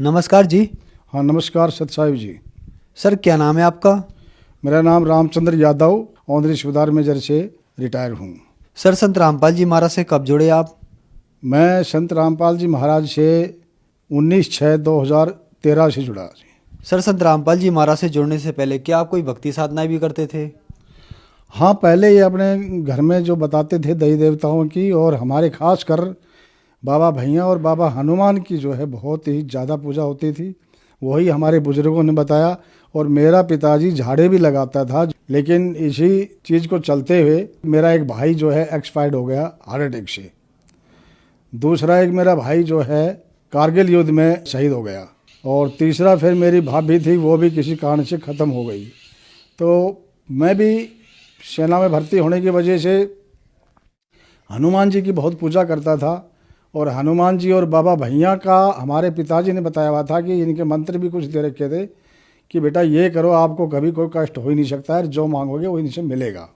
नमस्कार जी। हाँ नमस्कार सत साहिब जी। सर क्या नाम है आपका? मेरा नाम रामचंद्र यादव औंधरी सूबेदार मेजर से रिटायर हूँ। सर संत रामपाल जी महाराज से कब जुड़े आप? मैं संत रामपाल जी महाराज से 19/6/2013 से जुड़ा जी। सर संत रामपाल जी महाराज से जुड़ने से पहले क्या आप कोई भक्ति साधना भी करते थे? हाँ पहले ये अपने घर में जो बताते थे देवी देवताओं की, और हमारे खास कर बाबा भैया और बाबा हनुमान की जो है बहुत ही ज़्यादा पूजा होती थी। वही हमारे बुजुर्गों ने बताया। और मेरा पिताजी झाड़े भी लगाता था, लेकिन इसी चीज़ को चलते हुए मेरा एक भाई जो है एक्सपायर्ड हो गया हार्ट अटैक से। दूसरा एक मेरा भाई जो है कारगिल युद्ध में शहीद हो गया। और तीसरा फिर मेरी भाभी थी, वो भी किसी कारण से ख़त्म हो गई। तो मैं भी सेना में भर्ती होने की वजह से हनुमान जी की बहुत पूजा करता था। और हनुमान जी और बाबा भैया का हमारे पिताजी ने बताया हुआ था कि इनके मंत्र भी कुछ दे रखे थे कि बेटा ये करो, आपको कभी कोई कष्ट हो ही नहीं सकता है, जो मांगोगे वो इनसे मिलेगा।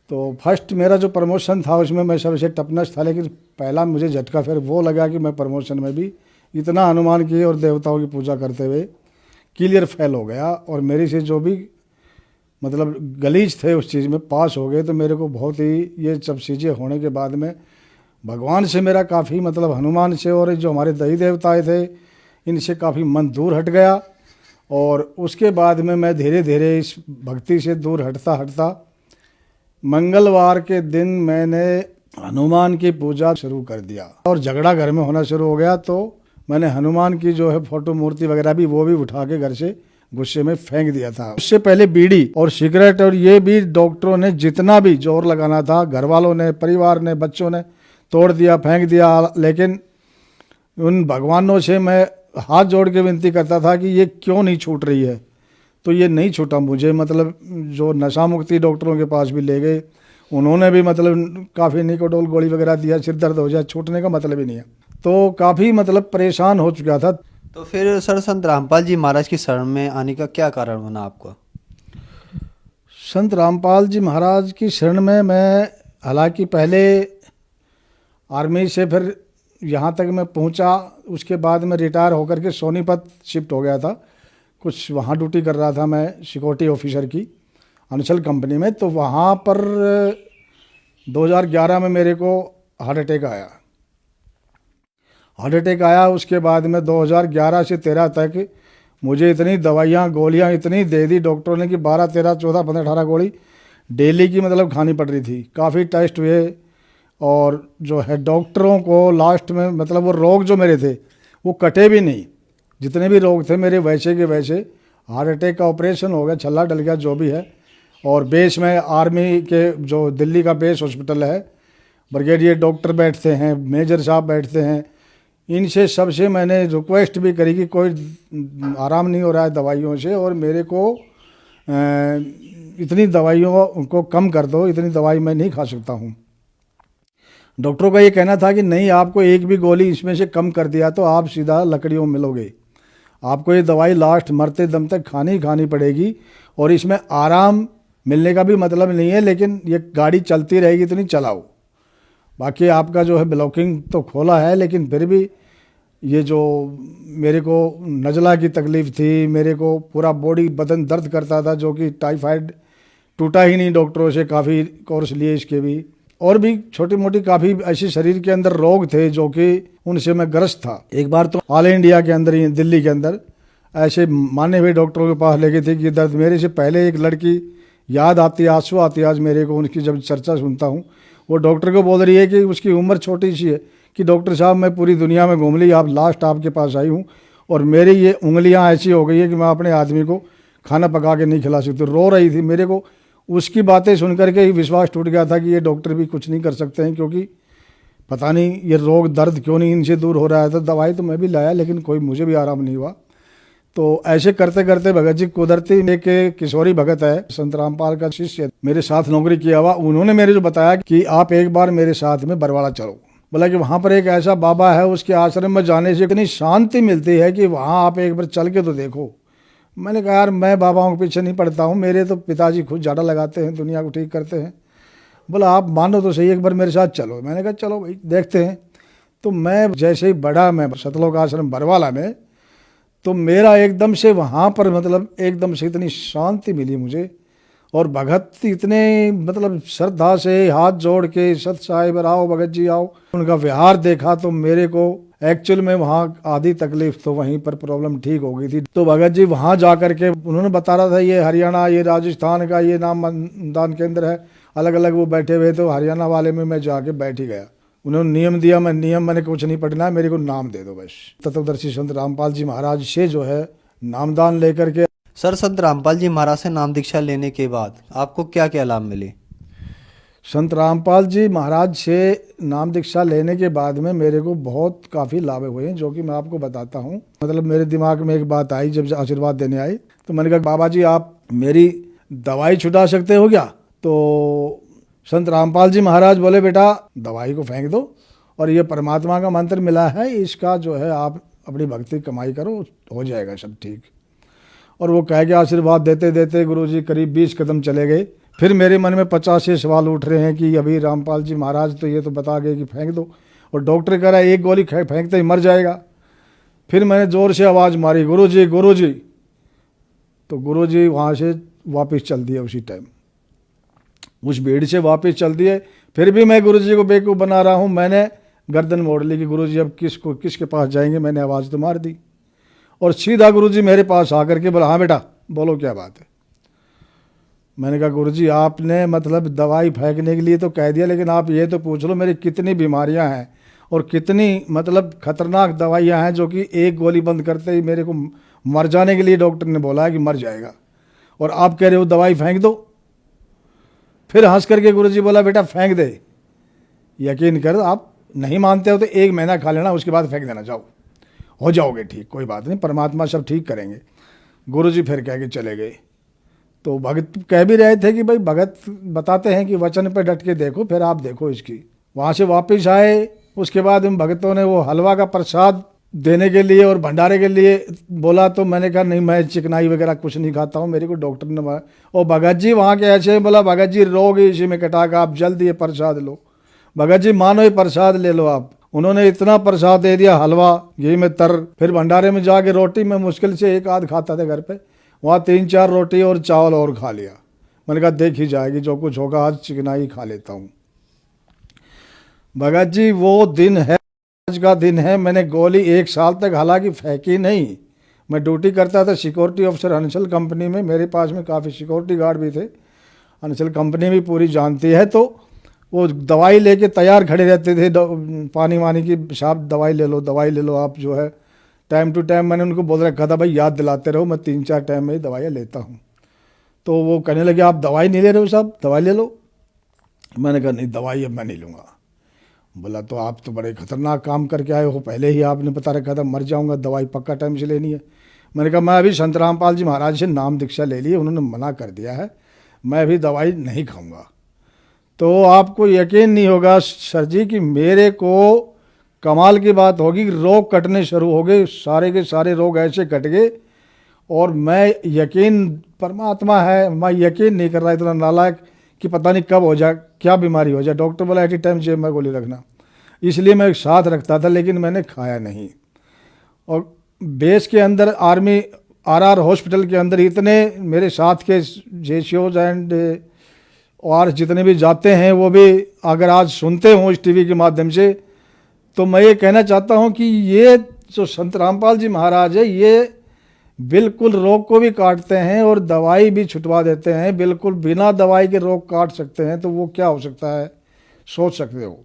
तो फर्स्ट मेरा जो प्रमोशन था उसमें मैं सबसे टपनेस था, लेकिन पहला मुझे झटका फिर वो लगा कि मैं प्रमोशन में भी इतना हनुमान की और देवताओं की पूजा करते हुए क्लियर फेल हो गया। और मेरे से जो भी मतलब गलीज थे उस चीज़ में पास हो गए। तो मेरे को बहुत ही ये सब चीज़ें होने के बाद में भगवान से मेरा काफ़ी मतलब हनुमान से और जो हमारे देवी देवताएँ थे इनसे काफ़ी मन दूर हट गया। और उसके बाद में मैं धीरे धीरे इस भक्ति से दूर हटता हटता मंगलवार के दिन मैंने हनुमान की पूजा शुरू कर दिया। और झगड़ा घर में होना शुरू हो गया, तो मैंने हनुमान की जो है फोटो मूर्ति वगैरह भी वो भी उठा के घर से गुस्से में फेंक दिया था। उससे पहले बीड़ी और सिगरेट और ये भी डॉक्टरों ने जितना भी जोर लगाना था, घर वालों ने, परिवार ने, बच्चों ने तोड़ दिया, फेंक दिया। लेकिन उन भगवानों से मैं हाथ जोड़ के विनती करता था कि ये क्यों नहीं छूट रही है। तो ये नहीं छूटा मुझे। मतलब जो नशा मुक्ति डॉक्टरों के पास भी ले गए, उन्होंने भी मतलब काफ़ी निकोडोल गोली वगैरह दिया, सिर दर्द हो जाए, छूटने का मतलब ही नहीं है। तो काफ़ी मतलब परेशान हो चुका था। तो फिर सर संत रामपाल जी महाराज की शरण में आने का क्या कारण बना आपका? संत रामपाल जी महाराज की शरण में मैं हालांकि पहले आर्मी से फिर यहाँ तक मैं पहुँचा। उसके बाद मैं रिटायर होकर के सोनीपत शिफ्ट हो गया था। कुछ वहाँ ड्यूटी कर रहा था मैं सिक्योरिटी ऑफिसर की अंशल कंपनी में। तो वहाँ पर 2011 में मेरे को हार्ट अटैक आया। उसके बाद में 2011 से 13 तक मुझे इतनी दवाइयाँ गोलियाँ इतनी दे दी डॉक्टरों ने कि 12, 13, 14, 15, 18 गोली डेली की मतलब खानी पड़ रही थी। काफ़ी टेस्ट हुए और जो है डॉक्टरों को लास्ट में मतलब वो रोग जो मेरे थे वो कटे भी नहीं। जितने भी रोग थे मेरे वैसे के वैसे। हार्ट अटैक का ऑपरेशन हो गया, छल्ला डल गया, जो भी है। और बेस में आर्मी के जो दिल्ली का बेस हॉस्पिटल है, ब्रिगेडियर डॉक्टर बैठते हैं, मेजर साहब बैठते हैं, इनसे सबसे मैंने रिक्वेस्ट भी करी कि कोई आराम नहीं हो रहा है दवाइयों से और मेरे को इतनी दवाइयों को कम कर दो, इतनी दवाई मैं नहीं खा सकता हूँ। डॉक्टरों का ये कहना था कि नहीं, आपको एक भी गोली इसमें से कम कर दिया तो आप सीधा लकड़ियों में मिलोगे। आपको ये दवाई लास्ट मरते दम तक खानी पड़ेगी। और इसमें आराम मिलने का भी मतलब नहीं है, लेकिन ये गाड़ी चलती रहेगी तो नहीं चलाओ। बाकी आपका जो है ब्लॉकिंग तो खोला है, लेकिन फिर भी ये जो मेरे को नज़ला की तकलीफ़ थी, मेरे को पूरा बॉडी बदन दर्द करता था, जो कि टाइफाइड टूटा ही नहीं डॉक्टरों से। काफ़ी कोर्स लिए इसके भी, और भी छोटी मोटी काफ़ी ऐसे शरीर के अंदर रोग थे जो कि उनसे मैं ग्रस्त था। एक बार तो ऑल इंडिया के अंदर ही दिल्ली के अंदर ऐसे माने हुए डॉक्टरों के पास लेके थे कि दर्द। मेरे से पहले एक लड़की याद आती, आंसू आती आज मेरे को उनकी जब चर्चा सुनता हूँ। वो डॉक्टर को बोल रही है कि उसकी उम्र छोटी सी है कि डॉक्टर साहब मैं पूरी दुनिया में घूम ली, आप लास्ट आपके पास आई हूँ और मेरी ये उंगलियाँ ऐसी हो गई है कि मैं अपने आदमी को खाना पका के नहीं खिला सकती। रो रही थी। मेरे को उसकी बातें सुन करके ही विश्वास टूट गया था कि ये डॉक्टर भी कुछ नहीं कर सकते हैं, क्योंकि पता नहीं ये रोग दर्द क्यों नहीं इनसे दूर हो रहा है। तो दवाई तो मैं भी लाया, लेकिन कोई मुझे भी आराम नहीं हुआ। तो ऐसे करते करते भगत जी कुदरती एक किशोरी भगत है, संत रामपाल का शिष्य, मेरे साथ नौकरी किया हुआ, उन्होंने मेरे जो बताया कि आप एक बार मेरे साथ में बरवाड़ा चलो। बोला कि वहाँ पर एक ऐसा बाबा है, उसके आश्रम में जाने से इतनी शांति मिलती है कि वहाँ आप एक बार चल के तो देखो। मैंने कहा यार मैं बाबाओं के पीछे नहीं पड़ता हूँ, मेरे तो पिताजी खुद झाड़ा लगाते हैं, दुनिया को ठीक करते हैं। बोला आप मानो तो सही, एक बार मेरे साथ चलो। मैंने कहा चलो भाई देखते हैं। तो मैं जैसे ही बढ़ा, मैं सतलोक आश्रम बरवाला में, तो मेरा एकदम से वहाँ पर मतलब एकदम से इतनी शांति मिली मुझे, और भगत इतने मतलब श्रद्धा से हाथ जोड़ के सत साहिब आओ भगत जी आओ, उनका व्यवहार देखा तो मेरे को एक्चुअल में वहाँ आधी तकलीफ तो वहीं पर प्रॉब्लम ठीक हो गई थी। तो भगत जी वहाँ जा करके उन्होंने बता रहा था ये हरियाणा, ये राजस्थान का ये नाम दान केंद्र है, अलग अलग वो बैठे हुए, तो हरियाणा वाले में मैं जाके बैठ ही गया। उन्होंने नियम दिया, मैंने कुछ नहीं पढ़ना है, मेरे को नाम दे दो बस। तत्वदर्शी संत रामपाल जी महाराज से जो है नामदान लेकर के। सर, संत रामपाल जी महाराज से नाम दीक्षा लेने के बाद आपको क्या क्या लाभ मिले? संत रामपाल जी महाराज से नाम दीक्षा लेने के बाद में मेरे को बहुत काफ़ी लाभ हुए हैं, जो कि मैं आपको बताता हूँ। मतलब मेरे दिमाग में एक बात आई जब आशीर्वाद देने आई, तो मैंने कहा बाबा जी आप मेरी दवाई छुटा सकते हो क्या? तो संत रामपाल जी महाराज बोले बेटा दवाई को फेंक दो, और ये परमात्मा का मंत्र मिला है, इसका जो है आप अपनी भक्ति कमाई करो, हो जाएगा सब ठीक। और वो कह के आशीर्वाद देते देते गुरुजी करीब 20 कदम चले गए। फिर मेरे मन में 50 से सवाल उठ रहे हैं कि अभी रामपाल जी महाराज तो ये तो बता गए कि फेंक दो, और डॉक्टर कह रहा है एक गोली फेंकते ही मर जाएगा। फिर मैंने ज़ोर से आवाज़ मारी गुरुजी गुरुजी, तो गुरुजी वहाँ से वापस चल दिए, उसी टाइम उस भीड़ से वापस चल दिए। फिर भी मैं गुरुजी को बेवकूफ़ बना रहा हूँ, मैंने गर्दन मोड़ ली कि गुरुजी अब किसके पास जाएंगे, मैंने आवाज़ तो मार दी। और सीधा गुरुजी मेरे पास आकर के बोला हाँ बेटा बोलो क्या बात है। मैंने कहा गुरुजी आपने मतलब दवाई फेंकने के लिए तो कह दिया, लेकिन आप ये तो पूछ लो मेरी कितनी बीमारियां हैं और कितनी मतलब खतरनाक दवाइयां हैं, जो कि एक गोली बंद करते ही मेरे को मर जाने के लिए डॉक्टर ने बोला है कि मर जाएगा, और आप कह रहे हो दवाई फेंक दो। फिर हंस करके गुरुजी बोला बेटा फेंक दे, यकीन कर आप नहीं मानते हो तो 1 महीना खा लेना, उसके बाद फेंक देना, जाओ हो जाओगे ठीक, कोई बात नहीं, परमात्मा सब ठीक करेंगे। गुरुजी फिर कह के चले गए। तो भगत कह भी रहे थे कि भाई भगत बताते हैं कि वचन पे डट के देखो, फिर आप देखो इसकी। वहाँ से वापस आए, उसके बाद उन भगतों ने वो हलवा का प्रसाद देने के लिए और भंडारे के लिए बोला, तो मैंने कहा नहीं मैं चिकनाई वगैरह कुछ नहीं खाता हूँ, मेरे को डॉक्टर ने बोला। और भगत जी वहाँ के ऐसे बोला भगत जी रोग इसी में कटा का, आप जल्दी ये प्रसाद लो, भगत जी मानो ये प्रसाद ले लो आप। उन्होंने इतना प्रसाद दे दिया, हलवा घी में तर। फिर भंडारे में जाके रोटी में मुश्किल से 1 आध खाता था घर पे, वहाँ 3-4 रोटी और चावल और खा लिया। मैंने कहा देख ही जाएगी जो कुछ होगा, आज चिकनाई खा लेता हूँ। भगत जी वो दिन है, आज का दिन है। मैंने गोली 1 साल तक हालांकि फेंकी नहीं। मैं ड्यूटी करता था सिक्योरिटी ऑफिसर हंसल कंपनी में, मेरे पास में काफ़ी सिक्योरिटी गार्ड भी थे, हंसल कंपनी भी पूरी जानती है। तो वो दवाई लेके तैयार खड़े रहते थे, पानी वानी की, साहब दवाई ले लो आप जो है टाइम टू टाइम। मैंने उनको बोल रखा था भाई याद दिलाते रहो, मैं 3-4 टाइम में ही दवाइयाँ लेता हूँ। तो वो कहने लगे आप दवाई नहीं ले रहे हो साहब, दवाई ले लो। मैंने कहा नहीं दवाई अब मैं नहीं लूँगा। बोला तो आप तो बड़े खतरनाक काम करके आए हो, पहले ही आपने बता रखा था मर जाऊँगा, दवाई पक्का टाइम से लेनी है। मैंने कहा मैं अभी संत रामपाल जी महाराज से नाम दीक्षा ले ली, उन्होंने मना कर दिया है, मैं अभी दवाई नहीं खाऊँगा। तो आपको यकीन नहीं होगा सर जी कि मेरे को कमाल की बात होगी, रोग कटने शुरू हो गए, सारे के सारे रोग ऐसे कट गए। और मैं यकीन, परमात्मा है, मैं यकीन नहीं कर रहा इतना नालायक कि पता नहीं कब हो जाए, क्या बीमारी हो जाए। डॉक्टर बोला एटी टाइम जेब में गोली रखना, इसलिए मैं एक साथ रखता था, लेकिन मैंने खाया नहीं। और बेस के अंदर आर्मी RR हॉस्पिटल के अंदर इतने मेरे साथ के जेसीओज एंड और जितने भी जाते हैं वो भी अगर आज सुनते हों इस टीवी के माध्यम से, तो मैं ये कहना चाहता हूँ कि ये जो संत रामपाल जी महाराज है, ये बिल्कुल रोग को भी काटते हैं और दवाई भी छुटवा देते हैं, बिल्कुल बिना दवाई के रोग काट सकते हैं। तो वो क्या हो सकता है सोच सकते हो।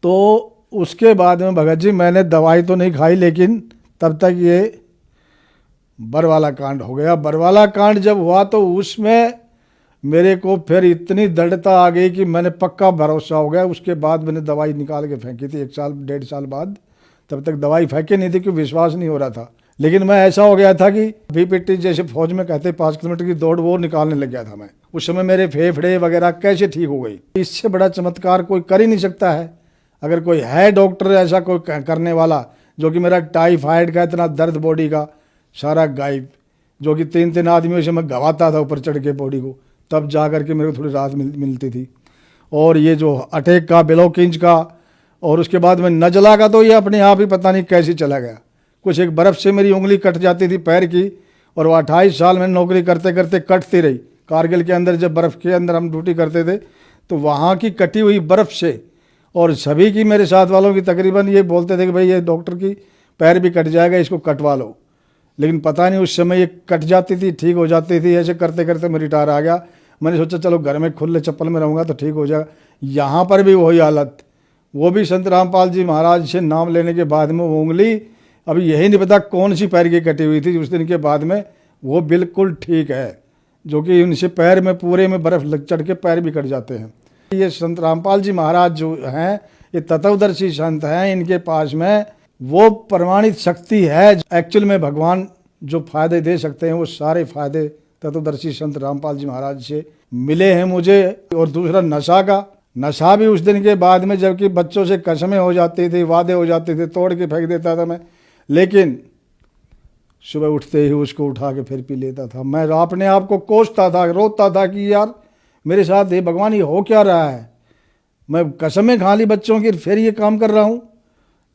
तो उसके बाद में भगत जी मैंने दवाई तो नहीं खाई, लेकिन तब तक ये बरवाला कांड हो गया। बरवाला कांड जब हुआ तो उसमें मेरे को फिर इतनी दृढ़ता आ गई कि मैंने पक्का भरोसा हो गया। उसके बाद मैंने दवाई निकाल के फेंकी थी 1 साल 1.5 साल बाद, तब तक दवाई फेंकी नहीं थी क्योंकि विश्वास नहीं हो रहा था। लेकिन मैं ऐसा हो गया था कि PPT जैसे फौज में कहते 5 किलोमीटर की दौड़ वो निकालने लग गया था मैं। उस समय मेरे फेफड़े वगैरह कैसे ठीक हो गई। इससे बड़ा चमत्कार कोई कर ही नहीं सकता है। अगर कोई है डॉक्टर ऐसा कोई करने वाला, जो कि मेरा टाइफाइड का इतना दर्द बॉडी का सारा गायब, जो कि 3-3 आदमियों से मैं गवाता था ऊपर चढ़ के बॉडी को, तब जा करके मेरे को थोड़ी राहत मिलती थी। और ये जो अटैक का, ब्लॉकेज का और उसके बाद में नजला का तो ये अपने आप ही पता नहीं कैसे चला गया। कुछ एक बर्फ़ से मेरी उंगली कट जाती थी पैर की, और वो 28 साल में नौकरी करते करते कटती रही। कारगिल के अंदर जब बर्फ़ के अंदर हम ड्यूटी करते थे तो वहाँ की कटी हुई बर्फ़ से, और सभी की मेरे साथ वालों की तकरीबन ये बोलते थे कि भाई ये डॉक्टर की पैर भी कट जाएगा, इसको कटवा लो। लेकिन पता नहीं उस समय ये कट जाती थी, ठीक हो जाती थी। ऐसे करते करते मैं रिटायर आ गया। मैंने सोचा चलो घर में खुले चप्पल में रहूँगा तो ठीक हो जाएगा। यहाँ पर भी वही हालत, वो भी संत रामपाल जी महाराज से नाम लेने के बाद में वो उंगली, अभी यही नहीं पता कौन सी पैर की कटी हुई थी, उस दिन के बाद में वो बिल्कुल ठीक है। जो कि उनसे पैर में पूरे में बर्फ़ लग चढ़ के पैर भी कट जाते हैं। ये संत रामपाल जी महाराज जो हैं ये तत्वदर्शी संत हैं। इनके पास में वो प्रमाणित शक्ति है। एक्चुअल में भगवान जो फायदे दे सकते हैं वो सारे फायदे तत्वदर्शी संत रामपाल जी महाराज से मिले हैं मुझे। और दूसरा नशा भी उस दिन के बाद में, जबकि बच्चों से कसमें हो जाती थी, वादे हो जाते थे, तोड़ के फेंक देता था मैं, लेकिन सुबह उठते ही उसको उठा के फिर पी लेता था। मैं अपने आप को कोसता था, रोता था कि यार मेरे साथ ये भगवान ये हो क्या रहा है। मैं कसमें खा ली बच्चों की, फिर ये काम कर रहा हूँ,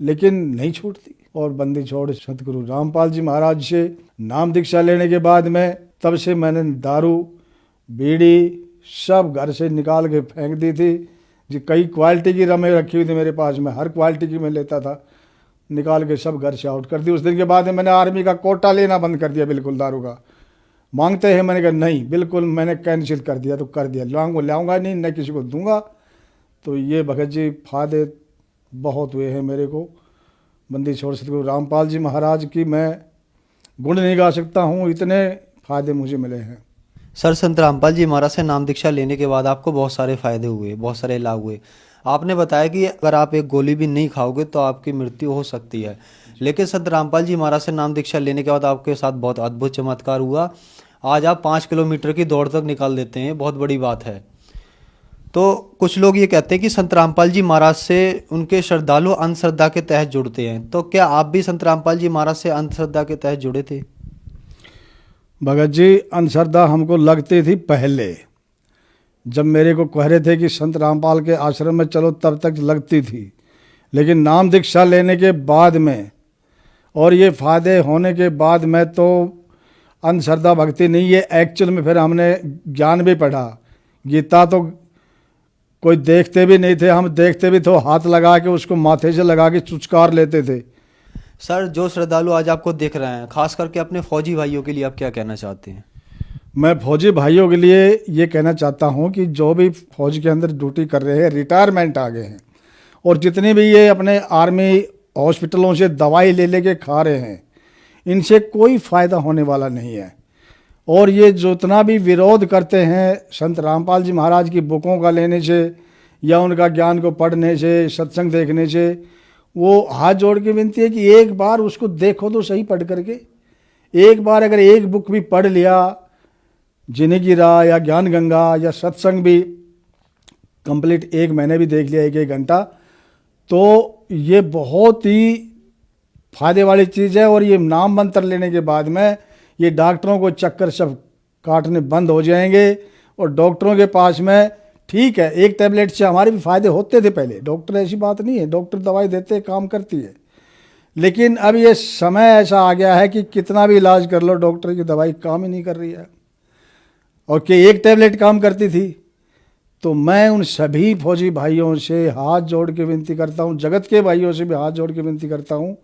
लेकिन नहीं छूटती। और बंदी छोड़ सतगुरु रामपाल जी महाराज से नाम दीक्षा लेने के बाद में, तब से मैंने दारू बीड़ी सब घर से निकाल के फेंक दी थी। जी कई क्वालिटी की रमें रखी हुई थी मेरे पास में, हर क्वालिटी की मैं लेता था, निकाल के सब घर से आउट कर दी। उस दिन के बाद मैंने आर्मी का कोटा लेना बंद कर दिया, बिल्कुल दारू का। मांगते हैं, मैंने कहा नहीं, बिल्कुल मैंने कैंसिल कर दिया, तो कर दिया, लाऊंगा नहीं, न किसी को दूंगा। तो ये भगत जी फायदे बहुत हुए हैं मेरे को। बंदी छोड़ सतगुरु रामपाल जी महाराज की मैं गुण नहीं गा सकता हूँ, इतने फायदे मुझे मिले हैं। सर, संत रामपाल जी महाराज से नाम दीक्षा लेने के बाद आपको बहुत सारे फायदे हुए, बहुत सारे लाभ हुए। आपने बताया कि अगर आप एक गोली भी नहीं खाओगे तो आपकी मृत्यु हो सकती है, लेकिन संत रामपाल जी महाराज से नाम दीक्षा लेने के बाद आपके साथ बहुत अद्भुत चमत्कार हुआ। आज आप 5 किलोमीटर की दौड़ तक निकाल देते हैं, बहुत बड़ी बात है। तो कुछ लोग ये कहते हैं कि संत रामपाल जी महाराज से उनके श्रद्धालु अंधश्रद्धा के तहत जुड़ते हैं, तो क्या आप भी संत रामपाल जी महाराज से अंधश्रद्धा के तहत जुड़े थे? भगत जी, अंधश्रद्धा हमको लगती थी पहले, जब मेरे को कह रहे थे कि संत रामपाल के आश्रम में चलो, तब तक लगती थी। लेकिन नाम दीक्षा लेने के बाद में और ये फायदे होने के बाद में तो अंधश्रद्धा भक्ति नहीं है। एक्चुअल में फिर हमने ज्ञान भी पढ़ा। गीता तो कोई देखते भी नहीं थे, हम देखते भी तो हाथ लगा के उसको माथे से लगा के चुचकार लेते थे। सर, जो श्रद्धालु आज आपको देख रहे हैं, खास करके अपने फौजी भाइयों के लिए आप क्या कहना चाहते हैं? मैं फौजी भाइयों के लिए ये कहना चाहता हूँ कि जो भी फौज के अंदर ड्यूटी कर रहे हैं, रिटायरमेंट आ गए हैं, और जितने भी ये अपने आर्मी हॉस्पिटलों से दवाई ले लेके खा रहे हैं, इनसे कोई फ़ायदा होने वाला नहीं है। और ये जितना भी विरोध करते हैं संत रामपाल जी महाराज की बुकों का लेने से या उनका ज्ञान को पढ़ने से, सत्संग देखने से, वो हाथ जोड़ के विनती है कि एक बार उसको देखो तो सही पढ़ करके। एक बार अगर एक बुक भी पढ़ लिया, जिंदगी राह या ज्ञान गंगा या सत्संग भी कंप्लीट 1 महीने भी देख लिया, 1-1 घंटा, तो ये बहुत ही फायदे वाली चीज़ है। और ये नाम मंत्र लेने के बाद में ये डॉक्टरों को चक्कर सब काटने बंद हो जाएंगे। और डॉक्टरों के पास में, ठीक है, एक टैबलेट से हमारे भी फायदे होते थे पहले, डॉक्टर ऐसी बात नहीं है, डॉक्टर दवाई देते काम करती है, लेकिन अब ये समय ऐसा आ गया है कि कितना भी इलाज कर लो, डॉक्टर की दवाई काम ही नहीं कर रही है, और कि एक टैबलेट काम करती थी। तो मैं उन सभी फौजी भाइयों से हाथ जोड़ के विनती करता हूँ, जगत के भाइयों से भी हाथ जोड़ के विनती करता हूँ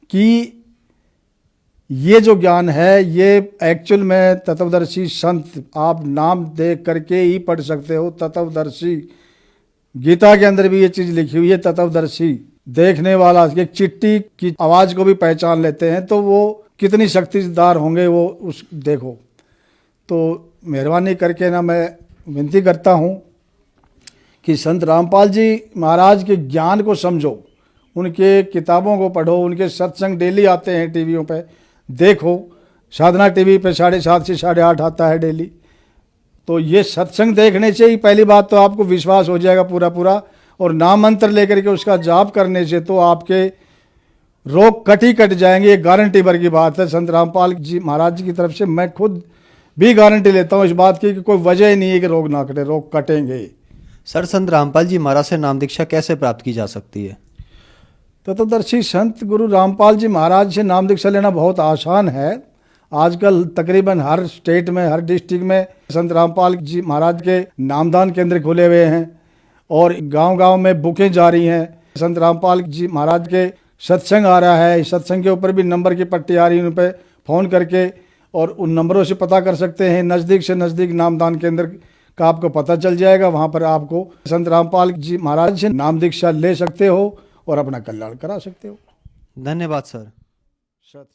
कि ये जो ज्ञान है ये एक्चुअल में तत्वदर्शी संत, आप नाम देख करके ही पढ़ सकते हो। तत्वदर्शी, गीता के अंदर भी ये चीज़ लिखी हुई है, तत्वदर्शी, देखने वाला। एक चिट्टी की आवाज़ को भी पहचान लेते हैं, तो वो कितनी शक्तिदार होंगे वो, उस देखो। तो मेहरबानी करके ना मैं विनती करता हूँ कि संत रामपाल जी महाराज के ज्ञान को समझो, उनके किताबों को पढ़ो, उनके सत्संग डेली आते हैं टीवियों पे, देखो। साधना टीवी पे 7:30 से 8:30 आता है डेली। तो ये सत्संग देखने से ही पहली बात तो आपको विश्वास हो जाएगा पूरा, और नाम मंत्र लेकर के उसका जाप करने से तो आपके रोग कट जाएंगे। ये गारंटी भर की बात है संत रामपाल जी महाराज जी की तरफ से। मैं खुद भी गारंटी लेता हूँ इस बात की कि कोई वजह ही नहीं है कि रोग ना कटे, रोग कटेंगे। सर, संत रामपाल जी महाराज से नाम दीक्षा कैसे प्राप्त की जा सकती है? तत्वदर्शी संत गुरु रामपाल जी महाराज से नाम दीक्षा लेना बहुत आसान है। आजकल तकरीबन हर स्टेट में, हर डिस्ट्रिक्ट में संत रामपाल जी महाराज के नामदान केंद्र खुले हुए हैं और गांव-गांव में बुकें जारी हैं। संत रामपाल जी महाराज के सत्संग आ रहा है, सत्संग के ऊपर भी नंबर की पट्टी आ रही है, उन पर फ़ोन करके और उन नंबरों से पता कर सकते हैं। नज़दीक से नज़दीक नामदान केंद्र का आपको पता चल जाएगा, वहाँ पर आपको संत रामपाल जी महाराज से नाम दीक्षा ले सकते हो और अपना कल्याण करा सकते हो। धन्यवाद सर। सत